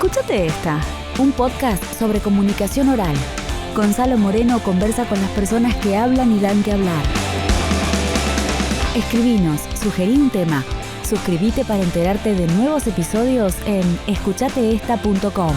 Escúchate esta, un podcast sobre comunicación oral. Gonzalo Moreno conversa con las personas que hablan y dan que hablar. Escribinos, sugerí un tema. Suscríbete para enterarte de nuevos episodios en escuchateesta.com.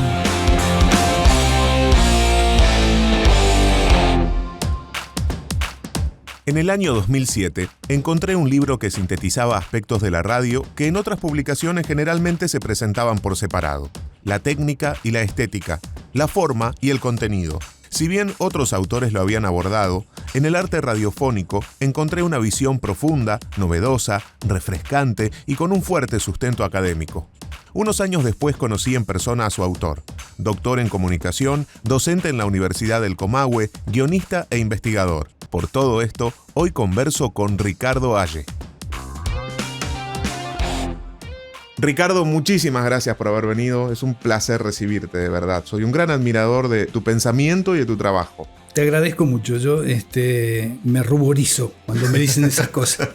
En el año 2007, encontré un libro que sintetizaba aspectos de la radio que en otras publicaciones generalmente se presentaban por separado: la técnica y la estética, la forma y el contenido. Si bien otros autores lo habían abordado, en el arte radiofónico encontré una visión profunda, novedosa, refrescante y con un fuerte sustento académico. Unos años después conocí en persona a su autor, doctor en comunicación, docente en la Universidad del Comahue, guionista e investigador. Por todo esto, hoy converso con Ricardo Haye. Ricardo, muchísimas gracias por haber venido. Es un placer recibirte, de verdad. Soy un gran admirador de tu pensamiento y de tu trabajo. Te agradezco mucho. Yo me ruborizo cuando me dicen esas cosas.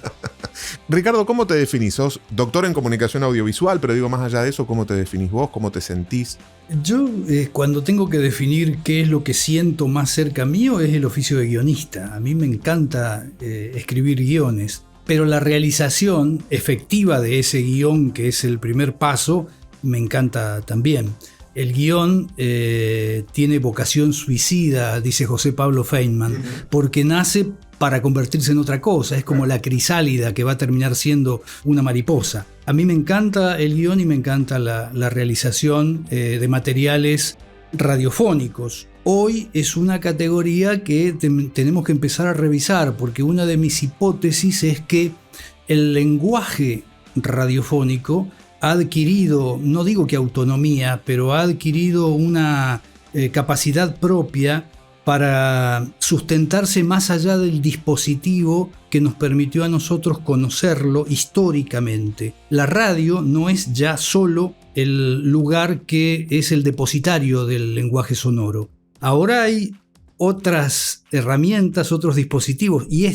Ricardo, ¿cómo te definís? Sos doctor en comunicación audiovisual, pero digo, más allá de eso, ¿cómo te definís vos? ¿Cómo te sentís? Yo, cuando tengo que definir qué es lo que siento más cerca mío, es el oficio de guionista. A mí me encanta escribir guiones, pero la realización efectiva de ese guión, que es el primer paso, me encanta también. El guión tiene vocación suicida, dice José Pablo Feynman, porque nace para convertirse en otra cosa. Es como la crisálida que va a terminar siendo una mariposa. A mí me encanta el guión y me encanta la realización de materiales radiofónicos. Hoy es una categoría que tenemos que empezar a revisar, porque una de mis hipótesis es que el lenguaje radiofónico ha adquirido, no digo que autonomía, pero ha adquirido una capacidad propia para sustentarse más allá del dispositivo que nos permitió a nosotros conocerlo históricamente. La radio no es ya solo el lugar que es el depositario del lenguaje sonoro. Ahora hay otras herramientas, otros dispositivos, y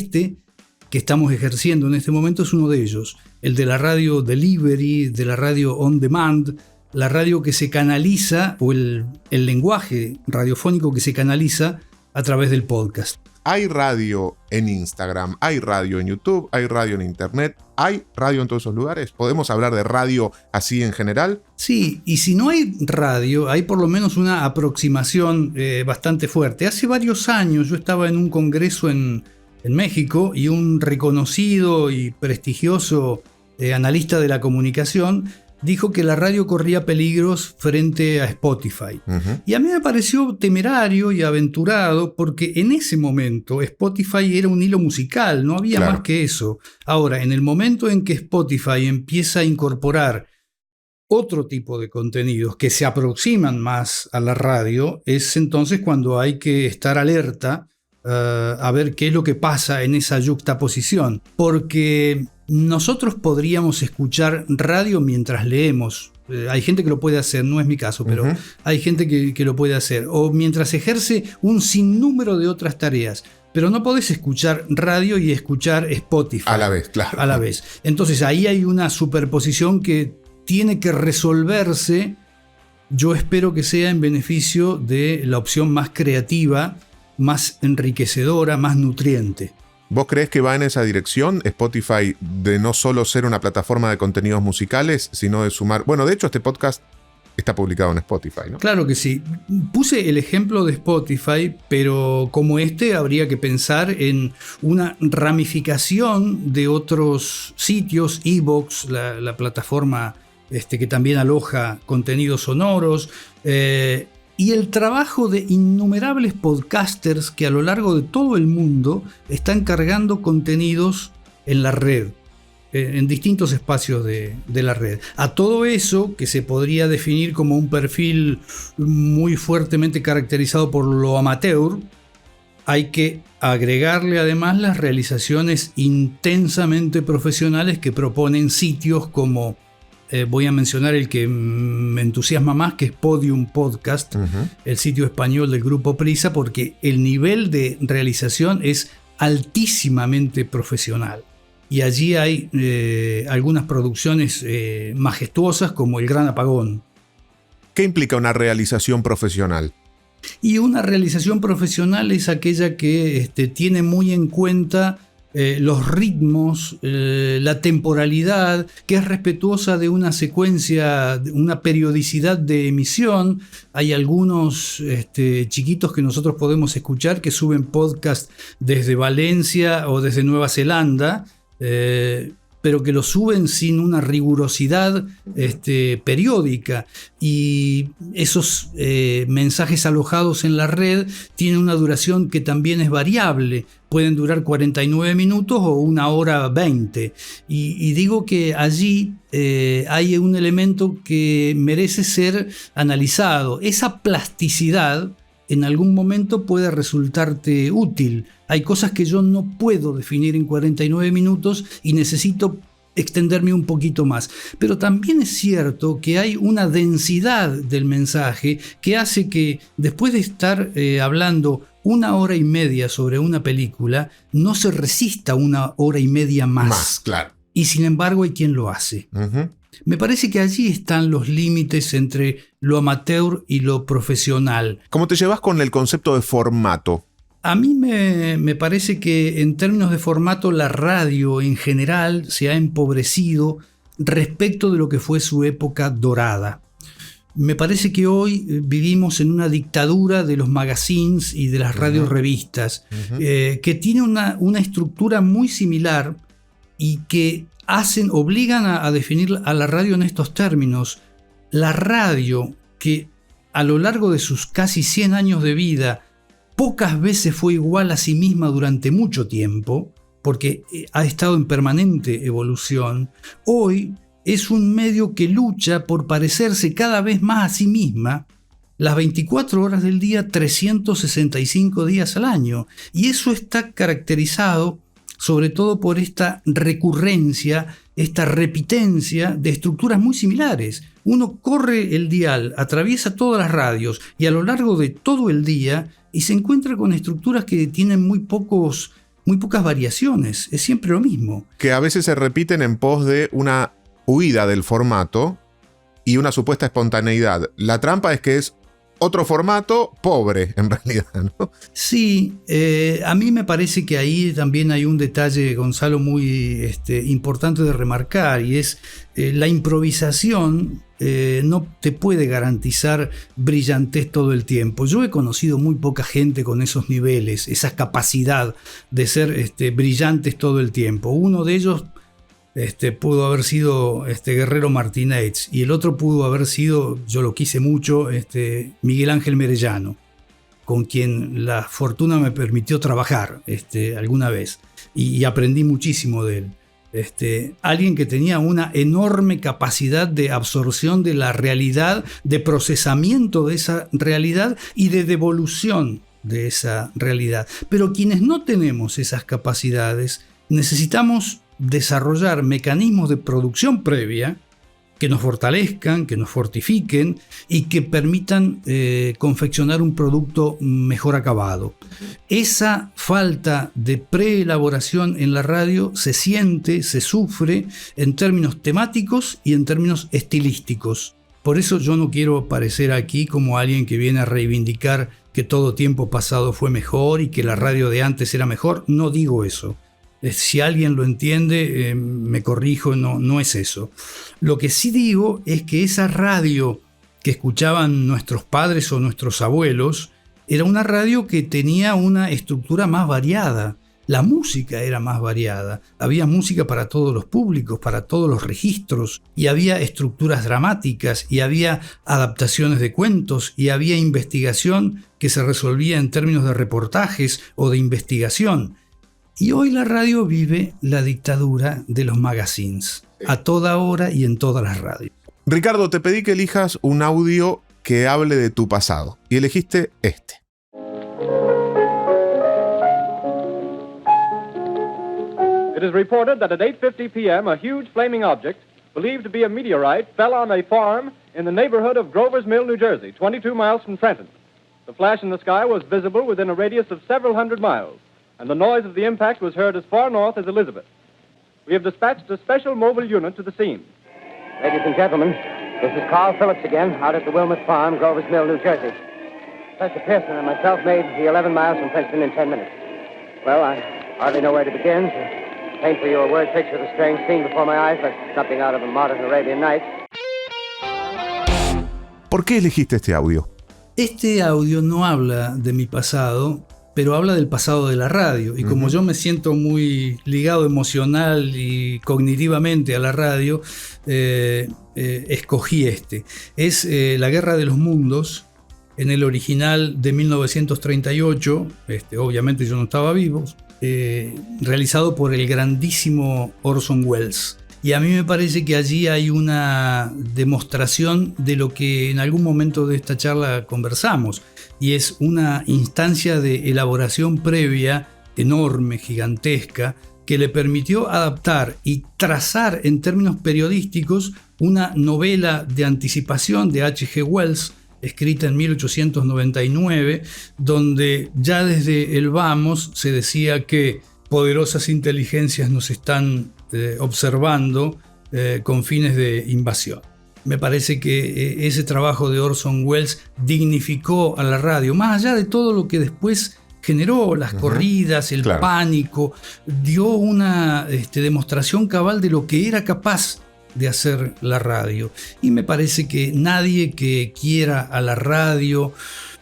que estamos ejerciendo en este momento es uno de ellos, el de la radio delivery, de la radio on demand, la radio que se canaliza, o el lenguaje radiofónico que se canaliza a través del podcast. Hay radio en Instagram, hay radio en YouTube, hay radio en Internet, hay radio en todos esos lugares. ¿Podemos hablar de radio así en general? Sí, y si no hay radio, hay por lo menos una aproximación bastante fuerte. Hace varios años yo estaba en un congreso en México, y un reconocido y prestigioso analista de la comunicación dijo que la radio corría peligros frente a Spotify. Y a mí me pareció temerario y aventurado, porque en ese momento Spotify era un hilo musical, no había más que eso. Ahora, en el momento en que Spotify empieza a incorporar otro tipo de contenidos que se aproximan más a la radio, es entonces cuando hay que estar alerta a ver qué es lo que pasa en esa yuxtaposición, porque nosotros podríamos escuchar radio mientras leemos. Hay gente que lo puede hacer, no es mi caso, pero hay gente que lo puede hacer, o mientras ejerce un sinnúmero de otras tareas. Pero no podés escuchar radio y escuchar Spotify a la vez, claro. A la vez. Entonces ahí hay una superposición que tiene que resolverse. Yo espero que sea en beneficio de la opción más creativa, más enriquecedora, más nutriente. ¿Vos creés que va en esa dirección Spotify, de no solo ser una plataforma de contenidos musicales, sino de sumar? Bueno, de hecho este podcast está publicado en Spotify, ¿no? Claro que sí. Puse el ejemplo de Spotify, pero como habría que pensar en una ramificación de otros sitios, iVoox, la plataforma que también aloja contenidos sonoros, y el trabajo de innumerables podcasters que a lo largo de todo el mundo están cargando contenidos en la red, en distintos espacios de la red. A todo eso, que se podría definir como un perfil muy fuertemente caracterizado por lo amateur, hay que agregarle además las realizaciones intensamente profesionales que proponen sitios como voy a mencionar el que me entusiasma más, que es Podium Podcast, el sitio español del Grupo Prisa, porque el nivel de realización es altísimamente profesional. Y allí hay algunas producciones majestuosas, como El Gran Apagón. ¿Qué implica una realización profesional? Y una realización profesional es aquella que tiene muy en cuenta los ritmos, la temporalidad, que es respetuosa de una secuencia, de una periodicidad de emisión. Hay algunos chiquitos que nosotros podemos escuchar que suben podcast desde Valencia o desde Nueva Zelanda, pero que lo suben sin una rigurosidad periódica, y esos mensajes alojados en la red tienen una duración que también es variable, pueden durar 49 minutos o 1 hora 20, y digo que allí hay un elemento que merece ser analizado. Esa plasticidad en algún momento puede resultarte útil. Hay cosas que yo no puedo definir en 49 minutos y necesito extenderme un poquito más. Pero también es cierto que hay una densidad del mensaje que hace que después de estar hablando 1 hora y media sobre una película, no se resista 1 hora y media más. Claro. Y sin embargo hay quien lo hace. Uh-huh. Me parece que allí están los límites entre lo amateur y lo profesional. ¿Cómo te llevas con el concepto de formato? A mí me parece que en términos de formato la radio en general se ha empobrecido respecto de lo que fue su época dorada. Me parece que hoy vivimos en una dictadura de los magazines y de las radios-revistas, que tiene una estructura muy similar y que obligan a definir a la radio en estos términos. La radio, que a lo largo de sus casi 100 años de vida pocas veces fue igual a sí misma durante mucho tiempo, porque ha estado en permanente evolución, hoy es un medio que lucha por parecerse cada vez más a sí misma las 24 horas del día, 365 días al año. Y eso está caracterizado sobre todo por esta recurrencia, esta repitencia de estructuras muy similares. Uno corre el dial, atraviesa todas las radios y a lo largo de todo el día y se encuentra con estructuras que tienen muy pocas variaciones. Es siempre lo mismo. Que a veces se repiten en pos de una huida del formato y una supuesta espontaneidad. La trampa es que es otro formato pobre, en realidad, ¿no? Sí, a mí me parece que ahí también hay un detalle, Gonzalo, muy importante de remarcar, y es la improvisación no te puede garantizar brillantez todo el tiempo. Yo he conocido muy poca gente con esos niveles, esa capacidad de ser brillantes todo el tiempo. Uno de ellos pudo haber sido Guerrero Martínez, y el otro pudo haber sido, yo lo quise mucho, Miguel Ángel Merellano, con quien la fortuna me permitió trabajar alguna vez, y aprendí muchísimo de él. Alguien que tenía una enorme capacidad de absorción de la realidad, de procesamiento de esa realidad y de devolución de esa realidad. Pero quienes no tenemos esas capacidades, necesitamos desarrollar mecanismos de producción previa que nos fortalezcan, que nos fortifiquen y que permitan confeccionar un producto mejor acabado. Esa falta de preelaboración en la radio se siente, se sufre en términos temáticos y en términos estilísticos. Por eso yo no quiero parecer aquí como alguien que viene a reivindicar que todo tiempo pasado fue mejor y que la radio de antes era mejor. No digo eso. Si alguien lo entiende, me corrijo, no es eso. Lo que sí digo es que esa radio que escuchaban nuestros padres o nuestros abuelos era una radio que tenía una estructura más variada. La música era más variada. Había música para todos los públicos, para todos los registros, y había estructuras dramáticas, y había adaptaciones de cuentos, y había investigación que se resolvía en términos de reportajes o de investigación. Y hoy la radio vive la dictadura de los magazines, a toda hora y en todas las radios. Ricardo, te pedí que elijas un audio que hable de tu pasado, y elegiste este. It is reported that at 8:50 p.m. a huge flaming object, believed to be a meteorite, fell on a farm in the neighborhood of Grover's Mill, New Jersey, 22 miles from Trenton. The flash in the sky was visible within a radius of several hundred miles, and the noise of the impact was heard as far north as Elizabeth. We have dispatched a special mobile unit to the scene. Ladies and gentlemen, This is Carl Phillips again, out at the Wilmot Farm, Grover's Mill, New Jersey. Professor Pearson and myself made the 11 miles from Princeton in 10 minutes. Well, I hardly know where to begin. To paint for you a word picture of the strange scene before my eyes, like something out of a modern Arabian Nights. ¿Por qué elegiste este audio? Este audio no habla de mi pasado, pero habla del pasado de la radio. Y como yo me siento muy ligado emocional y cognitivamente a la radio, escogí este. Es La Guerra de los Mundos, en el original de 1938, obviamente yo no estaba vivo, realizado por el grandísimo Orson Welles. Y a mí me parece que allí hay una demostración de lo que en algún momento de esta charla conversamos, y es una instancia de elaboración previa enorme, gigantesca, que le permitió adaptar y trazar en términos periodísticos una novela de anticipación de H.G. Wells, escrita en 1899, donde ya desde el vamos se decía que poderosas inteligencias nos están observando con fines de invasión. Me parece que ese trabajo de Orson Welles dignificó a la radio, más allá de todo lo que después generó, las corridas, el pánico, dio una demostración cabal de lo que era capaz de hacer la radio. Y me parece que nadie que quiera a la radio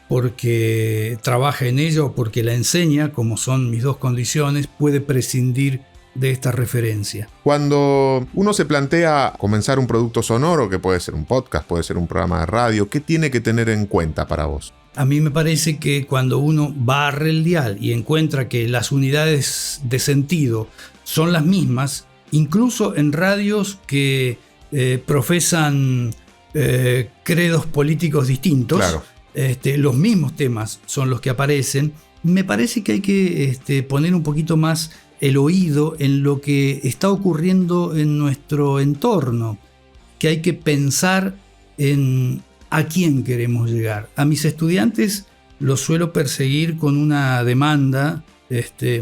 porque trabaja en ella o porque la enseña, como son mis dos condiciones, puede prescindir de esta referencia. Cuando uno se plantea comenzar un producto sonoro, que puede ser un podcast, puede ser un programa de radio, ¿qué tiene que tener en cuenta para vos? A mí me parece que cuando uno barre el dial y encuentra que las unidades de sentido son las mismas, incluso en radios que profesan credos políticos distintos, claro. Los mismos temas son los que aparecen, me parece que hay que poner un poquito más el oído en lo que está ocurriendo en nuestro entorno, que hay que pensar en a quién queremos llegar. A mis estudiantes los suelo perseguir con una demanda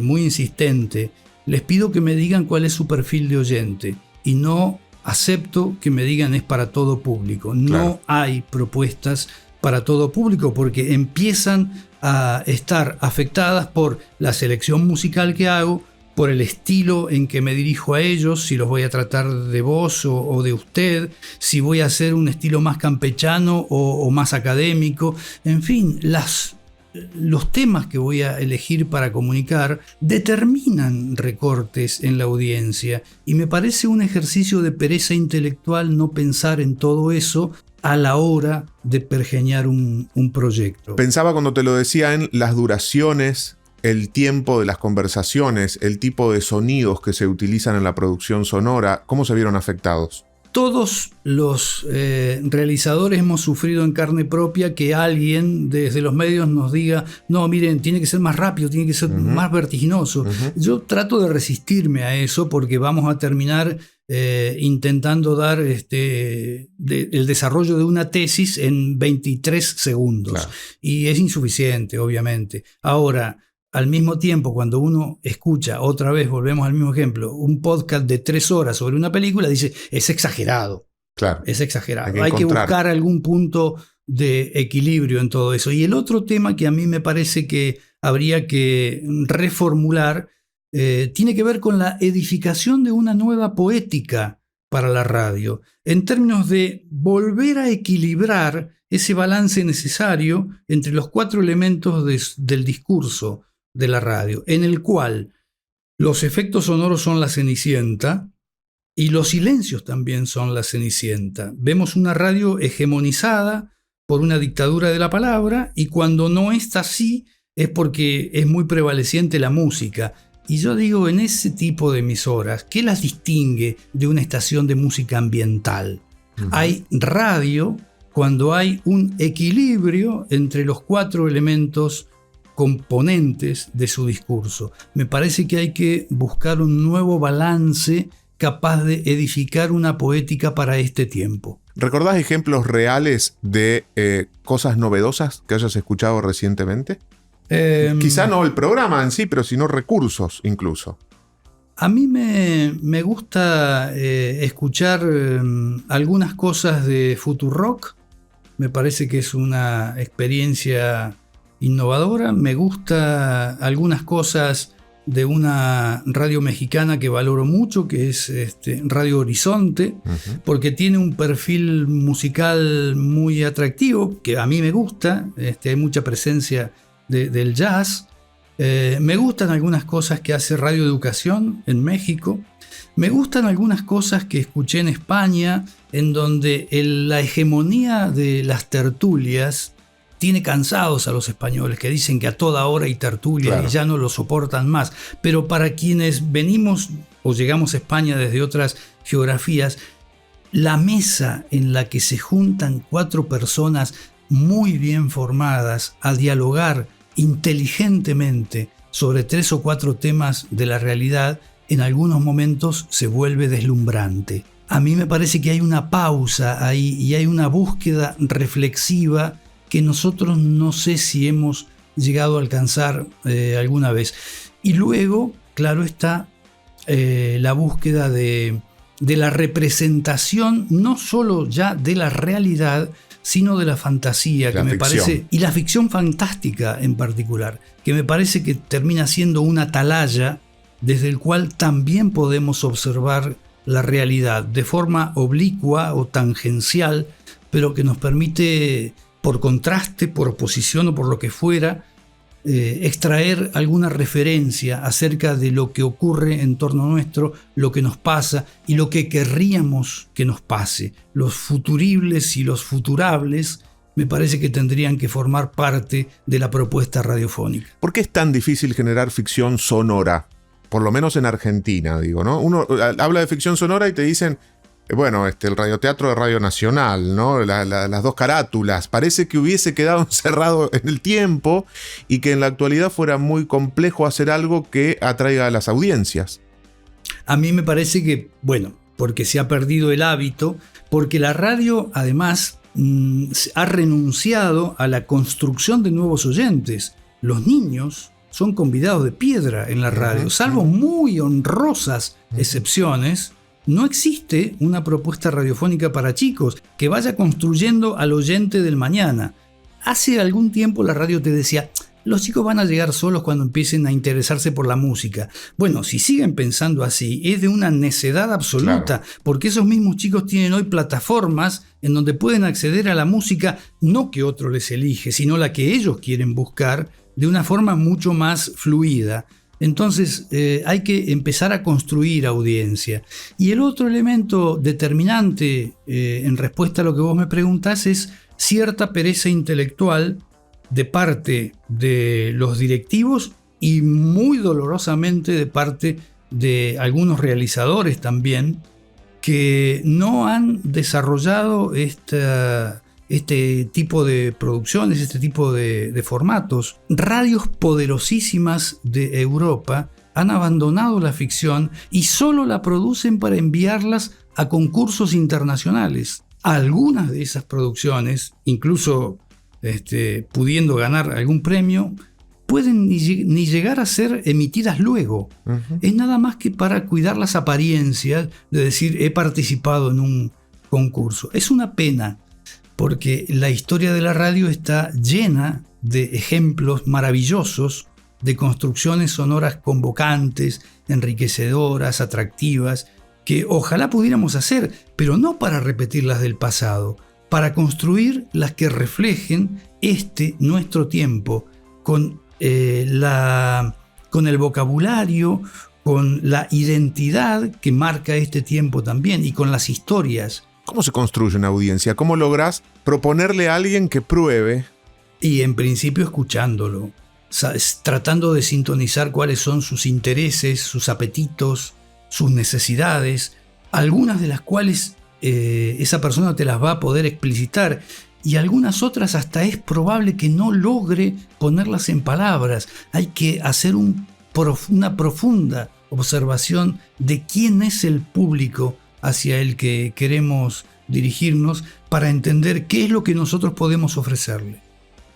muy insistente. Les pido que me digan cuál es su perfil de oyente y no acepto que me digan es para todo público. No Claro. hay propuestas para todo público porque empiezan a estar afectadas por la selección musical que hago, por el estilo en que me dirijo a ellos, si los voy a tratar de vos o de usted, si voy a hacer un estilo más campechano o más académico. En fin, los temas que voy a elegir para comunicar determinan recortes en la audiencia y me parece un ejercicio de pereza intelectual no pensar en todo eso a la hora de pergeñar un proyecto. Pensaba cuando te lo decía en las duraciones, el tiempo de las conversaciones, el tipo de sonidos que se utilizan en la producción sonora, ¿cómo se vieron afectados? Todos los realizadores hemos sufrido en carne propia que alguien desde los medios nos diga, no, miren, tiene que ser más rápido, tiene que ser más vertiginoso. Yo trato de resistirme a eso porque vamos a terminar intentando dar el desarrollo de una tesis en 23 segundos. Claro. Y es insuficiente, obviamente. Ahora, al mismo tiempo, cuando uno escucha, otra vez volvemos al mismo ejemplo, un podcast de 3 horas sobre una película, dice, es exagerado. Claro. Es exagerado. Hay que buscar algún punto de equilibrio en todo eso. Y el otro tema que a mí me parece que habría que reformular tiene que ver con la edificación de una nueva poética para la radio, en términos de volver a equilibrar ese balance necesario entre los 4 elementos del discurso de la radio, en el cual los efectos sonoros son la cenicienta y los silencios también son la cenicienta. Vemos una radio hegemonizada por una dictadura de la palabra y cuando no está así es porque es muy prevaleciente la música. Y yo digo, en ese tipo de emisoras, ¿qué las distingue de una estación de música ambiental? Hay radio cuando hay un equilibrio entre los 4 elementos componentes de su discurso. Me parece que hay que buscar un nuevo balance capaz de edificar una poética para este tiempo. ¿Recordás ejemplos reales de cosas novedosas que hayas escuchado recientemente? Quizá no el programa en sí, pero sino recursos incluso. A mí me gusta escuchar algunas cosas de Futurock. Me parece que es una experiencia innovadora. Me gusta algunas cosas de una radio mexicana que valoro mucho, que es Radio Horizonte, porque tiene un perfil musical muy atractivo, que a mí me gusta. Hay mucha presencia del jazz. Me gustan algunas cosas que hace Radio Educación en México. Me gustan algunas cosas que escuché en España, en donde la hegemonía de las tertulias tiene cansados a los españoles, que dicen que a toda hora hay tertulia, claro, y ya no lo soportan más. Pero para quienes venimos o llegamos a España desde otras geografías, la mesa en la que se juntan 4 personas muy bien formadas a dialogar inteligentemente sobre 3 o 4 temas de la realidad, en algunos momentos se vuelve deslumbrante. A mí me parece que hay una pausa ahí y hay una búsqueda reflexiva que nosotros no sé si hemos llegado a alcanzar alguna vez. Y luego, claro está, la búsqueda de la representación, no solo ya de la realidad, sino de la fantasía, que me parece, y la ficción fantástica en particular, que me parece que termina siendo una atalaya desde el cual también podemos observar la realidad de forma oblicua o tangencial, pero que nos permite, por contraste, por oposición o por lo que fuera, extraer alguna referencia acerca de lo que ocurre en torno nuestro, lo que nos pasa y lo que querríamos que nos pase. Los futuribles y los futurables me parece que tendrían que formar parte de la propuesta radiofónica. ¿Por qué es tan difícil generar ficción sonora? Por lo menos en Argentina, digo, ¿no? Uno habla de ficción sonora y te dicen, bueno, el radioteatro de Radio Nacional, ¿no? Las 2 carátulas. Parece que hubiese quedado encerrado en el tiempo y que en la actualidad fuera muy complejo hacer algo que atraiga a las audiencias. A mí me parece que, bueno, porque se ha perdido el hábito, porque la radio además ha renunciado a la construcción de nuevos oyentes. Los niños son convidados de piedra en la radio, salvo muy honrosas excepciones. No existe una propuesta radiofónica para chicos que vaya construyendo al oyente del mañana. Hace algún tiempo la radio te decía, los chicos van a llegar solos cuando empiecen a interesarse por la música. Bueno, si siguen pensando así, es de una necedad absoluta, claro, porque esos mismos chicos tienen hoy plataformas en donde pueden acceder a la música, no que otro les elige, sino la que ellos quieren buscar de una forma mucho más fluida. Entonces hay que empezar a construir audiencia. Y el otro elemento determinante en respuesta a lo que vos me preguntás es cierta pereza intelectual de parte de los directivos y muy dolorosamente de parte de algunos realizadores también, que no han desarrollado este tipo de producciones, este tipo de formatos. Radios poderosísimas de Europa han abandonado la ficción y solo la producen para enviarlas a concursos internacionales. Algunas de esas producciones, incluso pudiendo ganar algún premio, pueden ni llegar a ser emitidas luego. Es nada más que para cuidar las apariencias de decir he participado en un concurso. Es una pena, porque la historia de la radio está llena de ejemplos maravillosos de construcciones sonoras convocantes, enriquecedoras, atractivas, que ojalá pudiéramos hacer, pero no para repetir las del pasado, para construir las que reflejen nuestro tiempo, con el vocabulario, con la identidad que marca este tiempo también y con las historias. ¿Cómo se construye una audiencia? ¿Cómo lográs proponerle a alguien que pruebe? Y en principio escuchándolo, tratando de sintonizar cuáles son sus intereses, sus apetitos, sus necesidades, algunas de las cuales esa persona te las va a poder explicitar y algunas otras hasta es probable que no logre ponerlas en palabras. Hay que hacer una profunda observación de quién es el público hacia el que queremos dirigirnos para entender qué es lo que nosotros podemos ofrecerle.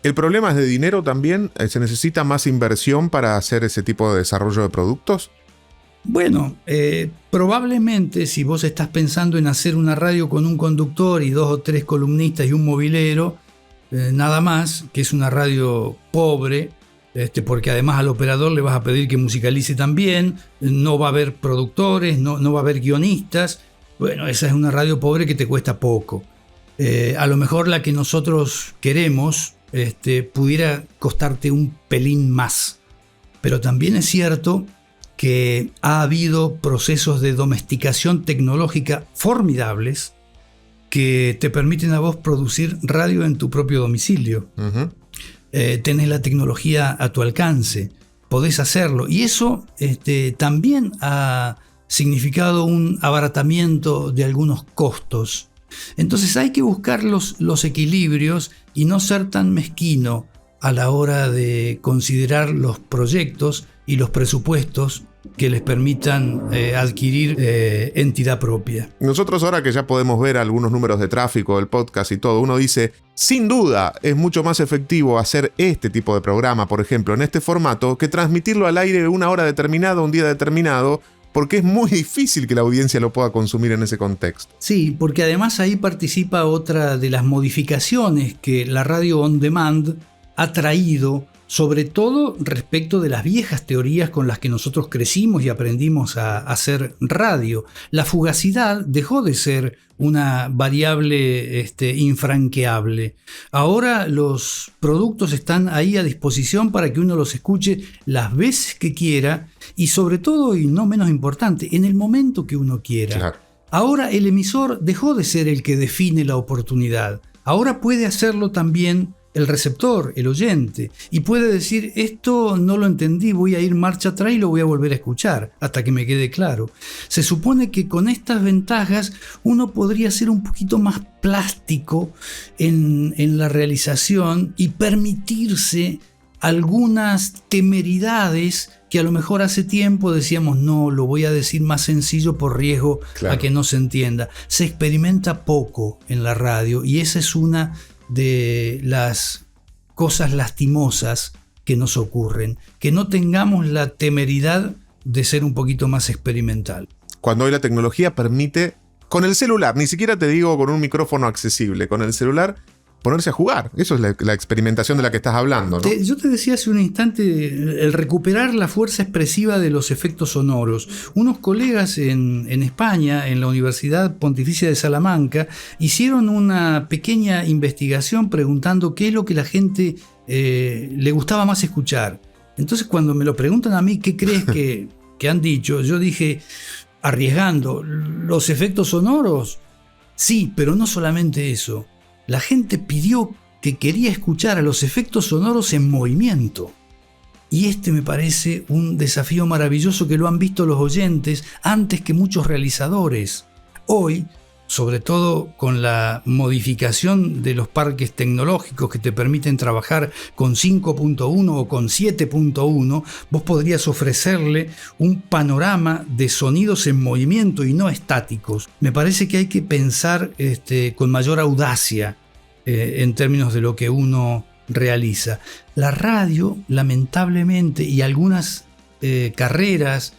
¿El problema es de dinero también? ¿Se necesita más inversión para hacer ese tipo de desarrollo de productos? Bueno, probablemente si vos estás pensando en hacer una radio con un conductor y 2 o 3 columnistas y un mobilero, nada más, que es una radio pobre, porque además al operador le vas a pedir que musicalice también, no va a haber productores, no va a haber guionistas. Bueno, esa es una radio pobre que te cuesta poco. A lo mejor la que nosotros queremos pudiera costarte un pelín más. Pero también es cierto que ha habido procesos de domesticación tecnológica formidables que te permiten a vos producir radio en tu propio domicilio. Uh-huh. Tenés la tecnología a tu alcance, podés hacerlo. Y eso también ha significado un abaratamiento de algunos costos. Entonces hay que buscar los equilibrios y no ser tan mezquino a la hora de considerar los proyectos y los presupuestos que les permitan adquirir entidad propia. Nosotros ahora que ya podemos ver algunos números de tráfico del podcast y todo, uno dice, sin duda es mucho más efectivo hacer este tipo de programa, por ejemplo, en este formato, que transmitirlo al aire una hora determinada, un día determinado, porque es muy difícil que la audiencia lo pueda consumir en ese contexto. Sí, porque además ahí participa otra de las modificaciones que la radio on demand ha traído, sobre todo respecto de las viejas teorías con las que nosotros crecimos y aprendimos a hacer radio. La fugacidad dejó de ser una variable infranqueable. Ahora los productos están ahí a disposición para que uno los escuche las veces que quiera y sobre todo, y no menos importante, en el momento que uno quiera. Claro. Ahora el emisor dejó de ser el que define la oportunidad. Ahora puede hacerlo también el receptor, el oyente, y puede decir, esto no lo entendí, voy a ir marcha atrás y lo voy a volver a escuchar hasta que me quede claro. Se supone que con estas ventajas uno podría ser un poquito más plástico en la realización y permitirse algunas temeridades que a lo mejor hace tiempo decíamos, no, lo voy a decir más sencillo por riesgo a que no se entienda. Se experimenta poco en la radio y esa es una de las cosas lastimosas que nos ocurren, que no tengamos la temeridad de ser un poquito más experimental. Cuando hoy la tecnología permite, con el celular, ni siquiera te digo con un micrófono accesible, con el celular ponerse a jugar. Eso es la experimentación de la que estás hablando, ¿no? Yo te decía hace un instante el recuperar la fuerza expresiva de los efectos sonoros. Unos colegas en España, en la Universidad Pontificia de Salamanca, hicieron una pequeña investigación preguntando qué es lo que la gente le gustaba más escuchar. Entonces cuando me lo preguntan a mí, ¿qué crees que han dicho? Yo dije, arriesgando, ¿los efectos sonoros? Sí, pero no solamente eso. La gente pidió que quería escuchar a los efectos sonoros en movimiento. Y me parece un desafío maravilloso que lo han visto los oyentes antes que muchos realizadores. Hoy, sobre todo con la modificación de los parques tecnológicos que te permiten trabajar con 5.1 o con 7.1, vos podrías ofrecerle un panorama de sonidos en movimiento y no estáticos. Me parece que hay que pensar con mayor audacia en términos de lo que uno realiza. La radio, lamentablemente, y algunas carreras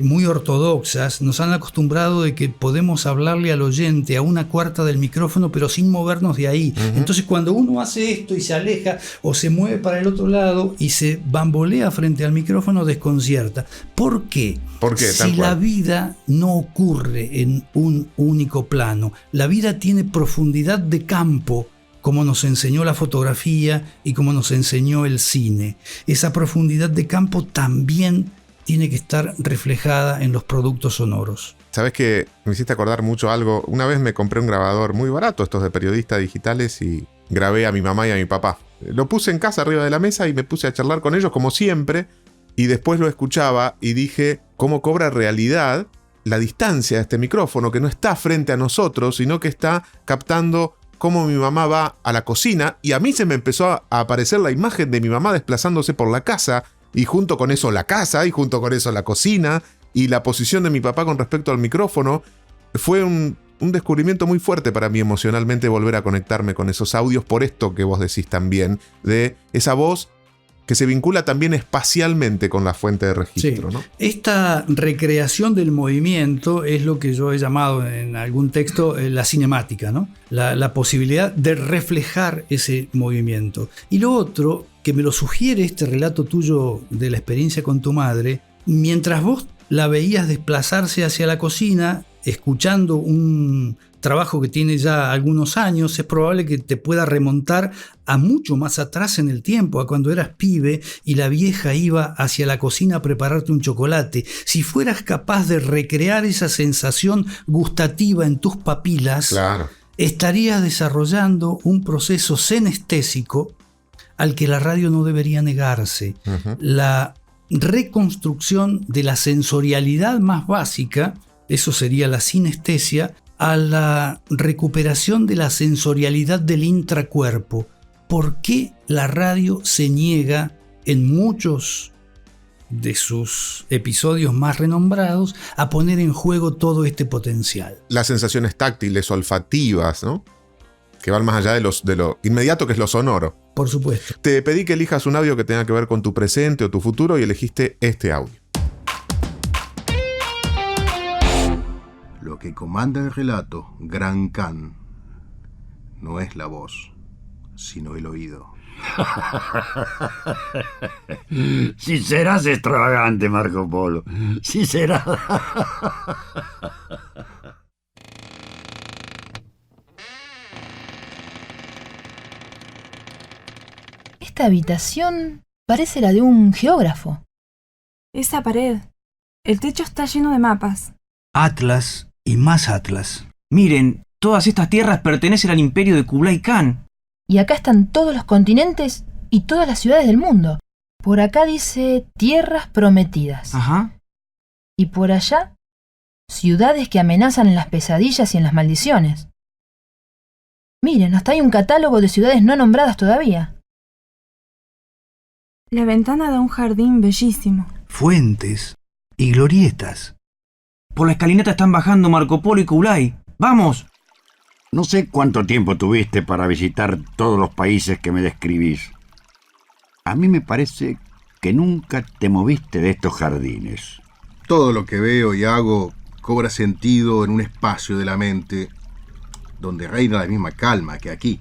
muy ortodoxas nos han acostumbrado de que podemos hablarle al oyente a 1/4 del micrófono pero sin movernos de ahí. Uh-huh. Entonces cuando uno hace esto y se aleja o se mueve para el otro lado y se bambolea frente al micrófono, desconcierta. ¿Por qué? Si la vida no ocurre en un único plano, la vida tiene profundidad de campo, como nos enseñó la fotografía y como nos enseñó el cine. Esa profundidad de campo también tiene que estar reflejada en los productos sonoros. ¿Sabes qué? Me hiciste acordar mucho algo. Una vez me compré un grabador muy barato, estos de periodistas digitales, y grabé a mi mamá y a mi papá. Lo puse en casa arriba de la mesa y me puse a charlar con ellos como siempre, y después lo escuchaba y dije, ¿cómo cobra realidad la distancia de este micrófono que no está frente a nosotros, sino que está captando cómo mi mamá va a la cocina? Y a mí se me empezó a aparecer la imagen de mi mamá desplazándose por la casa, y junto con eso la casa, y junto con eso la cocina, y la posición de mi papá con respecto al micrófono. Fue un descubrimiento muy fuerte para mí emocionalmente volver a conectarme con esos audios, por esto que vos decís también, de esa voz que se vincula también espacialmente con la fuente de registro, Sí. ¿no? Esta recreación del movimiento es lo que yo he llamado en algún texto la cinemática, ¿no? La posibilidad de reflejar ese movimiento. Y lo otro, que me lo sugiere este relato tuyo de la experiencia con tu madre, mientras vos la veías desplazarse hacia la cocina, escuchando un trabajo que tiene ya algunos años, es probable que te pueda remontar a mucho más atrás en el tiempo, a cuando eras pibe y la vieja iba hacia la cocina a prepararte un chocolate. Si fueras capaz de recrear esa sensación gustativa en tus papilas, Claro. estarías desarrollando un proceso senestésico al que la radio no debería negarse. Ujú. La reconstrucción de la sensorialidad más básica, eso sería la sinestesia, a la recuperación de la sensorialidad del intracuerpo. ¿Por qué la radio se niega en muchos de sus episodios más renombrados a poner en juego todo este potencial? Las sensaciones táctiles, olfativas, ¿no? Que van más allá de lo inmediato, que es lo sonoro. Por supuesto. Te pedí que elijas un audio que tenga que ver con tu presente o tu futuro y elegiste este audio. Lo que comanda el relato, Gran Khan, no es la voz, sino el oído. Si serás extravagante, Marco Polo. Si serás. Esta habitación parece la de un geógrafo. Esa pared. El techo está lleno de mapas. Atlas y más Atlas. Miren, todas estas tierras pertenecen al imperio de Kublai Khan. Y acá están todos los continentes y todas las ciudades del mundo. Por acá dice tierras prometidas. Ajá. Y por allá, ciudades que amenazan en las pesadillas y en las maldiciones. Miren, hasta hay un catálogo de ciudades no nombradas todavía. La ventana da un jardín bellísimo. Fuentes y glorietas. Por la escalinata están bajando Marco Polo y Kublai. ¡Vamos! No sé cuánto tiempo tuviste para visitar todos los países que me describís. A mí me parece que nunca te moviste de estos jardines. Todo lo que veo y hago cobra sentido en un espacio de la mente donde reina la misma calma que aquí.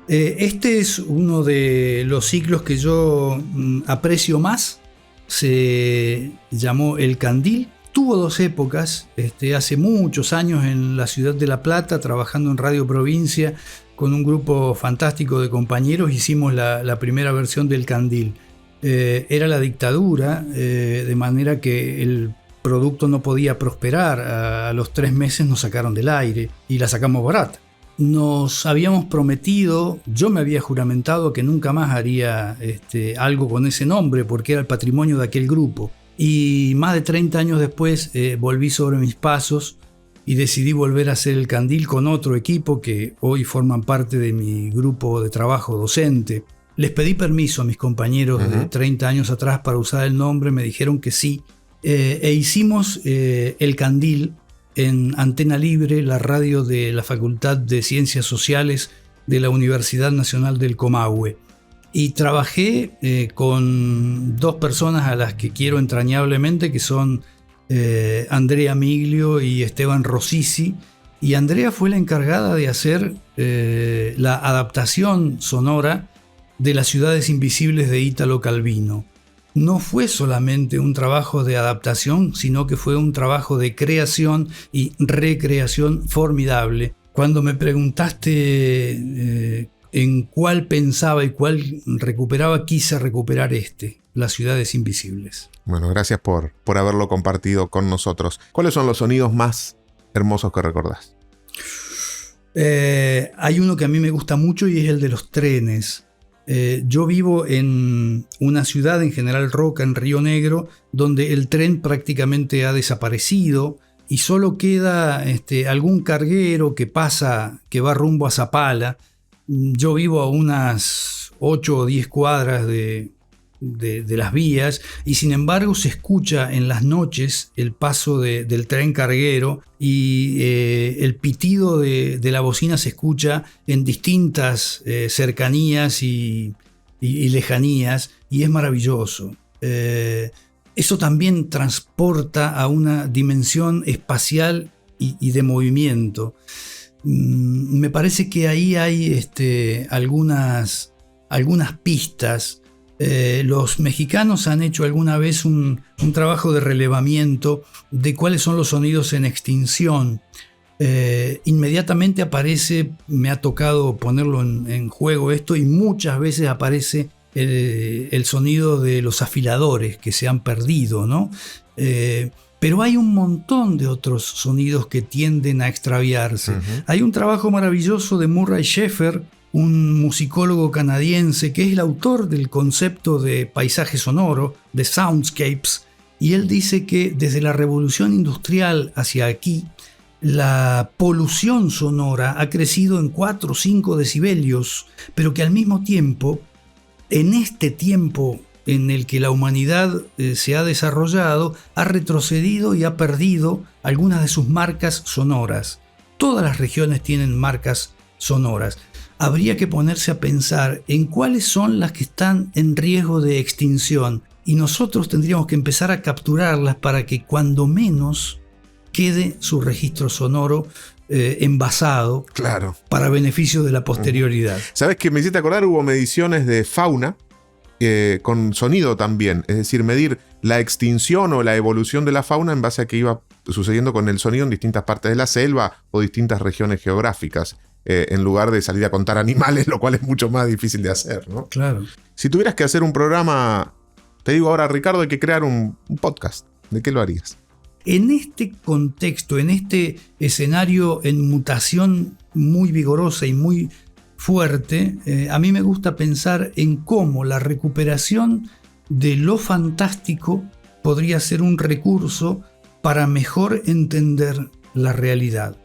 Este es uno de los ciclos que yo aprecio más. Se llamó El Candil. Tuvo dos épocas. Hace muchos años en la ciudad de La Plata, trabajando en Radio Provincia con un grupo fantástico de compañeros, hicimos la primera versión del Candil. Era la dictadura, de manera que el producto no podía prosperar. A los 3 meses nos sacaron del aire y la sacamos barata. Nos habíamos prometido, yo me había juramentado que nunca más haría algo con ese nombre porque era el patrimonio de aquel grupo. Y más de 30 años después volví sobre mis pasos y decidí volver a hacer el Candil con otro equipo que hoy forman parte de mi grupo de trabajo docente. Les pedí permiso a mis compañeros de 30 años atrás para usar el nombre, me dijeron que sí. E hicimos el Candil en Antena Libre, la radio de la Facultad de Ciencias Sociales de la Universidad Nacional del Comahue. Y trabajé con 2 personas a las que quiero entrañablemente, que son Andrea Miglio y Esteban Rossisi. Y Andrea fue la encargada de hacer la adaptación sonora de Las ciudades invisibles de Ítalo Calvino. No fue solamente un trabajo de adaptación, sino que fue un trabajo de creación y recreación formidable. Cuando me preguntaste en cuál pensaba y cuál recuperaba, quise recuperar Las ciudades invisibles. Bueno, gracias por haberlo compartido con nosotros. ¿Cuáles son los sonidos más hermosos que recordás? Hay uno que a mí me gusta mucho y es el de los trenes. Yo vivo en una ciudad, en General Roca, en Río Negro, donde el tren prácticamente ha desaparecido y solo queda algún carguero que va rumbo a Zapala. Yo vivo a unas 8 o 10 cuadras de de las vías, y sin embargo se escucha en las noches el paso del tren carguero, y el pitido de la bocina se escucha en distintas cercanías y lejanías, y es maravilloso. Eso también transporta a una dimensión espacial y de movimiento. Me parece que ahí hay algunas pistas. Los mexicanos han hecho alguna vez un trabajo de relevamiento de cuáles son los sonidos en extinción. Inmediatamente aparece, me ha tocado ponerlo en juego esto, y muchas veces aparece el sonido de los afiladores que se han perdido, ¿no? Pero hay un montón de otros sonidos que tienden a extraviarse. Hay un trabajo maravilloso de Murray Schafer, un musicólogo canadiense que es el autor del concepto de paisaje sonoro, de soundscapes, y él dice que desde la revolución industrial hacia aquí, la polución sonora ha crecido en 4 o 5 decibelios, pero que al mismo tiempo, en este tiempo en el que la humanidad se ha desarrollado, ha retrocedido y ha perdido algunas de sus marcas sonoras. Todas las regiones tienen marcas sonoras. Habría que ponerse a pensar en cuáles son las que están en riesgo de extinción, y nosotros tendríamos que empezar a capturarlas para que cuando menos quede su registro sonoro envasado, claro, para beneficio de la posterioridad. ¿Sabes qué? Me hiciste acordar, hubo mediciones de fauna con sonido también, es decir, medir la extinción o la evolución de la fauna en base a qué iba sucediendo con el sonido en distintas partes de la selva o distintas regiones geográficas, en lugar de salir a contar animales, lo cual es mucho más difícil de hacer, ¿no? Claro. Si tuvieras que hacer un programa, te digo ahora, Ricardo, hay que crear un podcast, ¿de qué lo harías? En este contexto, en este escenario en mutación muy vigorosa y muy fuerte, a mí me gusta pensar en cómo la recuperación de lo fantástico podría ser un recurso para mejor entender la realidad.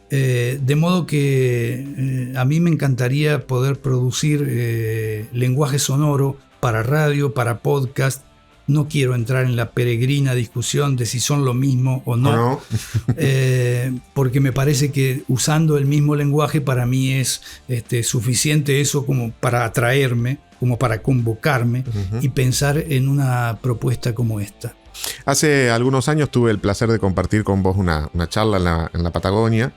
De modo que a mí me encantaría poder producir lenguaje sonoro para radio, para podcast. No quiero entrar en la peregrina discusión de si son lo mismo o no, porque me parece que usando el mismo lenguaje para mí es suficiente eso como para atraerme, como para convocarme y pensar en una propuesta como esta. Hace algunos años tuve el placer de compartir con vos una charla en la Patagonia,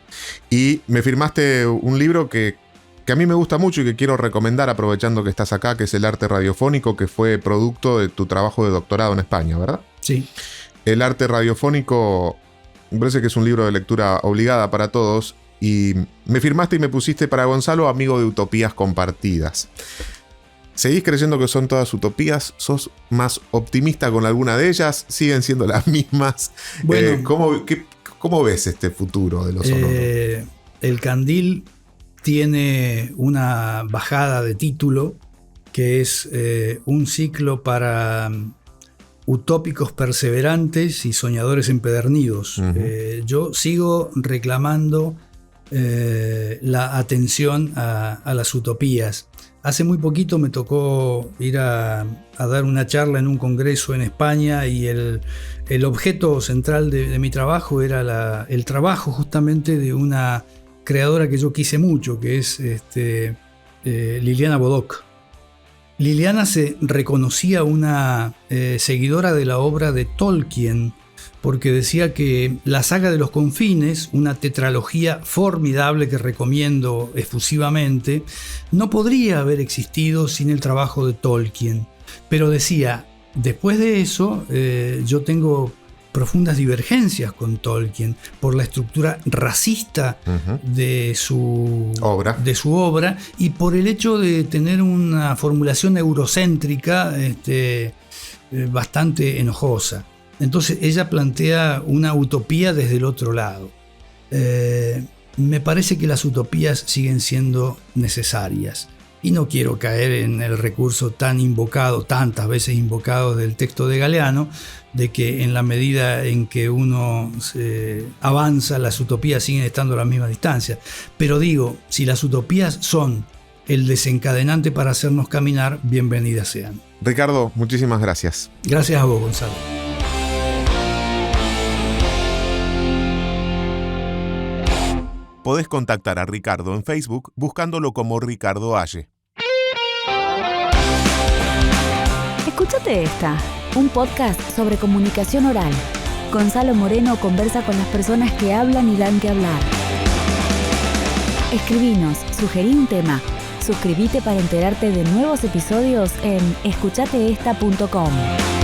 y me firmaste un libro que a mí me gusta mucho y que quiero recomendar aprovechando que estás acá, que es El arte radiofónico, que fue producto de tu trabajo de doctorado en España, ¿verdad? Sí. El arte radiofónico me parece que es un libro de lectura obligada para todos, y me firmaste y me pusiste para Gonzalo, amigo de utopías compartidas. ¿Seguís creyendo que son todas utopías? ¿Sos más optimista con alguna de ellas? ¿Siguen siendo las mismas? Bueno, ¿cómo ves este futuro de los sonoro? El Candil tiene una bajada de título que es un ciclo para utópicos perseverantes y soñadores empedernidos. Yo sigo reclamando la atención a las utopías. Hace muy poquito me tocó ir a dar una charla en un congreso en España, y el objeto central de mi trabajo era el trabajo justamente de una creadora que yo quise mucho, que es Liliana Bodoc. Liliana se reconocía una seguidora de la obra de Tolkien, porque decía que la saga de los confines, una tetralogía formidable que recomiendo efusivamente, no podría haber existido sin el trabajo de Tolkien. Pero decía, después de eso, yo tengo profundas divergencias con Tolkien por la estructura racista de su obra y por el hecho de tener una formulación eurocéntrica bastante enojosa. Entonces ella plantea una utopía desde el otro lado. Me parece que las utopías siguen siendo necesarias, y no quiero caer en el recurso tan invocado, tantas veces invocado del texto de Galeano, de que en la medida en que uno avanza, las utopías siguen estando a la misma distancia. Pero digo, si las utopías son el desencadenante para hacernos caminar, bienvenidas sean. Ricardo, muchísimas gracias. Gracias a vos, Gonzalo. Podés contactar a Ricardo en Facebook buscándolo como Ricardo Haye. Escúchate esta, un podcast sobre comunicación oral. Gonzalo Moreno conversa con las personas que hablan y dan que hablar. Escribinos, sugerí un tema. Suscríbete para enterarte de nuevos episodios en escuchateesta.com.